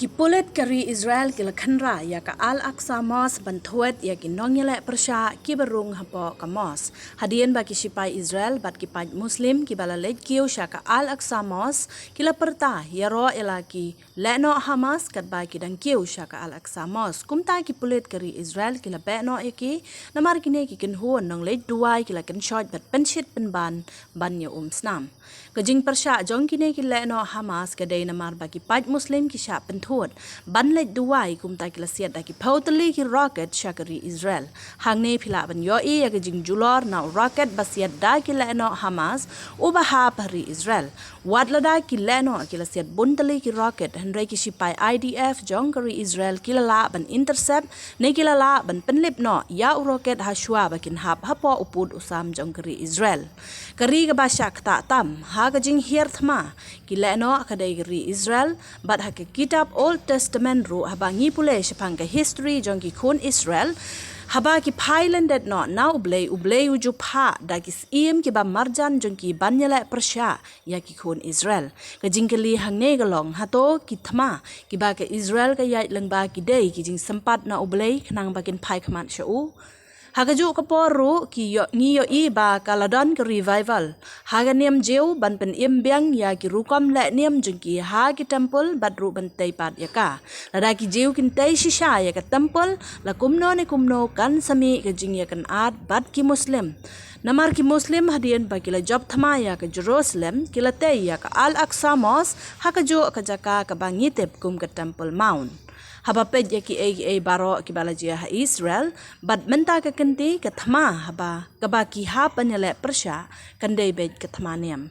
Kipulet kari Israel kila khanra ya ka Al-Aqsa Mos bantuet ya ki nongyele persya ki berung hapo ka mos. Hadian bagi shipai Israel bat ki paj Muslim ki balalet kiu sya ka Al-Aqsa Mos kila perta ya ro elaki lehnoh Hamas kat ba ki dang kiu sya ka Al-Aqsa Mos. Kumta kipulet kari Israel kila beno ya ki namar kine ki kin huon nong let duai kila kin shot bat penshit penban ban ya snam. Kajing persya jong kine ki lehnoh Hamas kadai namar bagi paj Muslim ki sya pentuot ban let duai kumta kila siat daki pautali ki rocket syakari Israel hangne phila ban yoi ya kajing julor na rocket basiat da ki lehnoh Hamas ubaha pari Israel wadlada ki lehnoh kila siat buntali ki rocket handrai ki shipai IDF jong kari Israel kila la ban intercept ne kila la ban penlip no ya rocket hashwa bakin hap hapo upud usam jong kari Israel kari ka basya kta tam ha kajing hier thma ki lehnoh kadai kari Israel bat ha ke kitab Old Testament ru habangi pule syapang ke history jong ki kun Israel haba ki pailandet no na ublei uju pha da ki iem ki ba marjan jong ki banyala persya ya ki kun Israel ka jingkeli hangne galong hato ki thma ki ba ke Israel ka yai lengba ki dei ki jing sempat na ublei khnang bakin pai khman shu Hagaju kaporu ki ngiyo i ba kaladon ke revival. Haga niam jeu ban pen imbiang ya ki rukom le niam jengki ha ki temple bat ru ban tei pat ya ka. Lada ki jeu kin tei shisha ya ka temple la kumno ne kumno kan sami ke jing ya kan ad bat ki muslim. Namar ki muslim hadian ba kila job thama ya ke Jerusalem kila tei ya ka Al-Aqsa Mos hakaju ka jaka ka bangitep kum ke temple mount. Haba pej ya ki ay baro ki balajia ha Israel bat menta ka kenti ka thma haba ka ba ki ha panyale persya kandai bej ka Thma Niam.